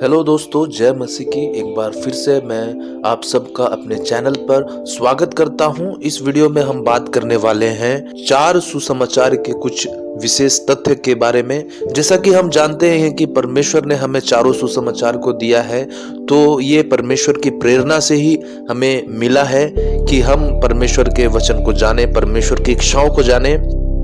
Hello दोस्तों, जय मसीह की। एक बार फिर से मैं आप सबका अपने चैनल पर स्वागत करता हूं। इस वीडियो में हम बात करने वाले हैं 4 सुसमाचार के कुछ विशेष तथ्य के बारे में। जैसा कि हम जानते हैं कि परमेश्वर ने हमें चारों सुसमाचार को दिया है, तो ये परमेश्वर की प्रेरणा से ही हमें मिला है कि हम परमेश्वर के वचन को जाने, परमेश्वर की इच्छाओं को जाने।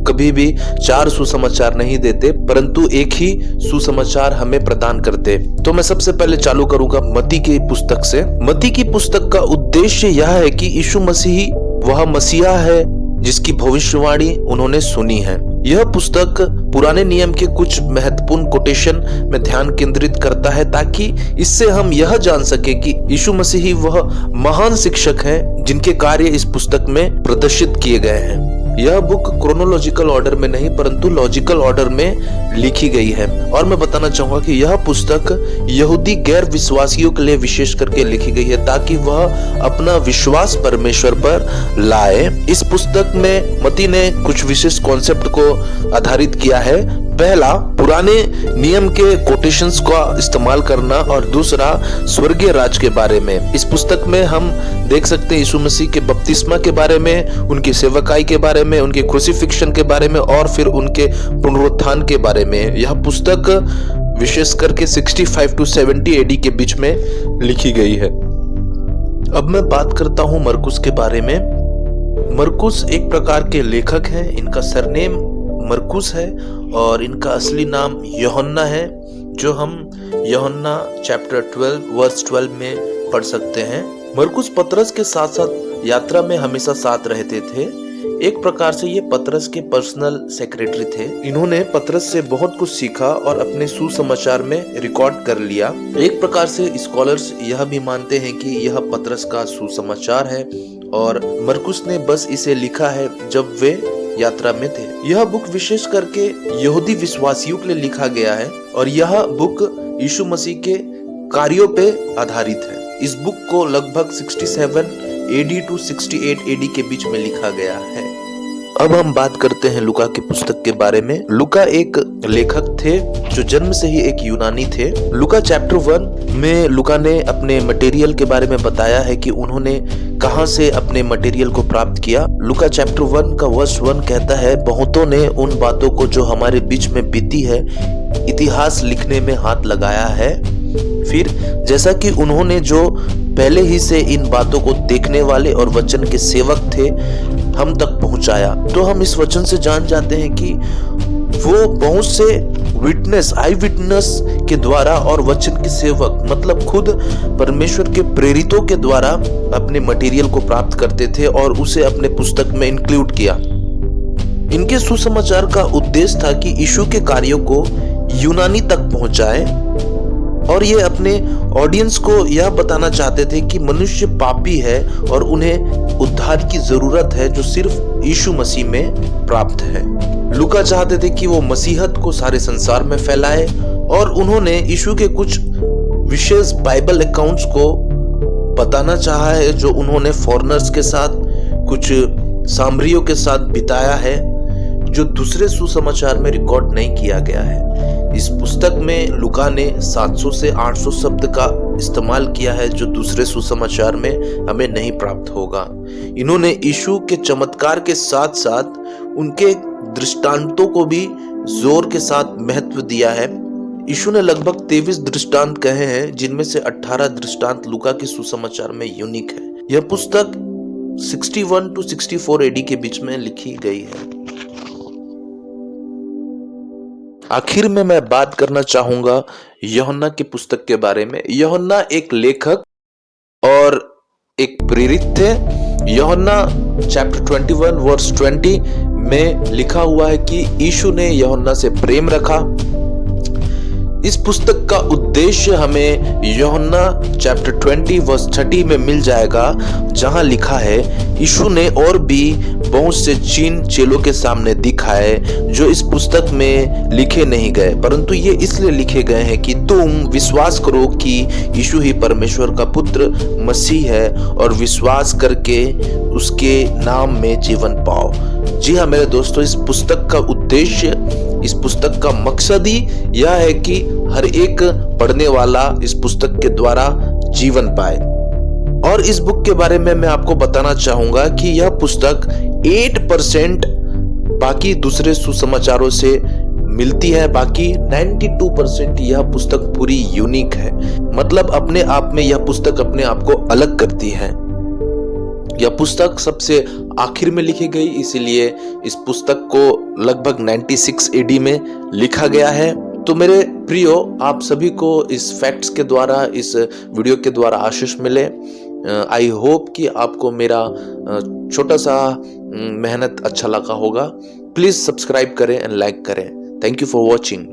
कभी भी 4 सुसमाचार नहीं देते, परंतु एक ही सुसमाचार हमें प्रदान करते। तो मैं सबसे पहले चालू करूंगा मत्ती की पुस्तक से। मत्ती की पुस्तक का उद्देश्य यह है कि यीशु मसीह वह मसीहा है जिसकी भविष्यवाणी उन्होंने सुनी है। यह पुस्तक पुराने नियम के कुछ महत्वपूर्ण कोटेशन में ध्यान केंद्रित करता है, ताकि इससे हम यह जान सके कि यीशु मसीह वह महान शिक्षक हैं जिनके कार्य इस पुस्तक में प्रदर्शित किए गए हैं। यह बुक क्रोनोलॉजिकल ऑर्डर में नहीं परंतु लॉजिकल ऑर्डर में लिखी गई है। और मैं बताना चाहूंगा कि यह पुस्तक यहूदी गैर विश्वासियों के लिए विशेष करके लिखी गई है, ताकि वह अपना विश्वास परमेश्वर पर लाए। इस पुस्तक में मत्ती ने कुछ विशेष कॉन्सेप्ट को आधारित किया है। पहला, पुराने नियम के कोटेशंस का इस्तेमाल करना, और दूसरा, स्वर्गीय राज के बारे में। इस पुस्तक में हम देख सकते हैं यीशु मसीह के बपतिस्मा के बारे में, उनकी सेवकाई के बारे में, उनके क्रूसिफिक्शन के बारे में और फिर उनके पुनरुत्थान के बारे में। यह पुस्तक विशेष करके 65 to 70 AD के बीच में लिखी गई है। अब मैं बात करता हूं मरकुस के बारे में। मरकुस एक प्रकार के लेखक हैं। इनका सरनेम मरकुस है और इनका असली नाम यूहन्ना है, जो हम यूहन्ना चैप्टर 12 वर्स 12 में पढ़ सकते हैं। मरकुस पतरस के साथ साथ यात्रा में हमेशा साथ रहते थे। एक प्रकार से ये पतरस के पर्सनल सेक्रेटरी थे। इन्होंने पतरस से बहुत कुछ सीखा और अपने सुसमाचार में रिकॉर्ड कर लिया। एक प्रकार से स्कॉलर्स यह भी मानते हैं कि यह पतरस का सुसमाचार है और मरकुस ने बस इसे लिखा है जब वे यात्रा में थे। यह बुक विशेष करके यहूदी विश्वासियों के लिए लिखा गया है और यह बुक यीशु मसीह के कार्यों पे आधारित है। इस बुक को लगभग 67 AD to 68 AD के बीच में लिखा गया है। अब हम बात करते हैं लूका की पुस्तक के बारे में। लूका एक लेखक थे जो जन्म से ही एक यूनानी थे। लूका चैप्टर 1 में लूका ने अपने मटेरियल के बारे में बताया है कि उन्होंने कहां से अपने मटेरियल को प्राप्त किया। लूका चैप्टर 1 का वर्स 1 कहता है, बहुतों ने उन बातों को जो हमारे बीच में बीती है इतिहास लिखने में हाथ लगाया है। फिर जैसा कि उन्होंने जो पहले ही से इन बातों को देखने वाले और वचन के सेवक थे हम तक पहुंचाया। तो हम इस वचन से जान जाते हैं कि वो बहुत से विटनेस, आई विटनेस के द्वारा और वचन के सेवक मतलब खुद परमेश्वर के प्रेरितों के द्वारा अपने मटेरियल को प्राप्त करते थे और उसे अपने पुस्तक में इंक्लूड किया। इनके सुसमाचार का उद्देश्य था कि यीशु के कार्यों को यूनानी तक पहुंचाए और ये अपने ऑडियंस को यह बताना चाहते थे कि मनुष्य पापी है और उन्हें उद्धार की जरूरत है जो सिर्फ यीशु मसीह में प्राप्त है। लूका चाहते थे कि वो मसीहत को सारे संसार में फैलाए और उन्होंने यीशु के कुछ विशेष बाइबल अकाउंट्स को बताना चाहा है जो उन्होंने फॉरेनर्स के साथ, कुछ सामरियों के साथ बिताया है, जो दूसरे सुसमाचार में रिकॉर्ड नहीं किया गया है। इस पुस्तक में लूका ने 700 से 800 शब्द का इस्तेमाल किया है जो दूसरे सुसमाचार में हमें नहीं प्राप्त होगा। इन्होंने यीशु के चमत्कार के साथ साथ उनके दृष्टांतों को भी जोर के साथ महत्व दिया है। यीशु ने लगभग 23 दृष्टांत कहे हैं, जिनमें से 18 दृष्टांत लूका के सुसमाचार में यूनिक है। यह पुस्तक 61 to 64 AD के बीच में लिखी गई है। आखिर में मैं बात करना चाहूंगा यूहन्ना की पुस्तक के बारे में। यूहन्ना एक लेखक और एक प्रेरित थे। यूहन्ना चैप्टर 21 वर्स 20 में लिखा हुआ है कि यीशु ने यूहन्ना से प्रेम रखा। इस पुस्तक का उद्देश्य हमें यूहन्ना चैप्टर 20 वर्स 30 में मिल जाएगा, जहां लिखा है, यीशु ने और भी बहुत से चिन्ह चेलों के सामने दिखाए जो इस पुस्तक में लिखे नहीं गए, परंतु ये इसलिए लिखे गए हैं कि तुम विश्वास करो कि यीशु ही परमेश्वर का पुत्र मसीह है और विश्वास करके उसके नाम में जीवन पाओ। जी हाँ मेरे दोस्तों, इस पुस्तक का उद्देश्य, इस पुस्तक का मकसद ही यह है कि हर एक पढ़ने वाला इस पुस्तक के द्वारा जीवन पाए। और इस बुक के बारे में मैं आपको बताना चाहूंगा कि यह पुस्तक 8% बाकी दूसरे सुसमाचारों से मिलती है, बाकी 92% यह पुस्तक पूरी यूनिक है। मतलब अपने आप में यह पुस्तक अपने आप को अलग करती है। यह पुस्तक सबसे आखिर में लिखी गई, इसीलिए इस पुस्तक को लगभग 96 AD में लिखा गया है। तो मेरे प्रियो, आप सभी को इस फैक्ट्स के द्वारा, इस वीडियो के द्वारा आशीष मिले। आई होप कि आपको मेरा छोटा सा मेहनत अच्छा लगा होगा। प्लीज सब्सक्राइब करें एंड लाइक करें। Thank you for watching.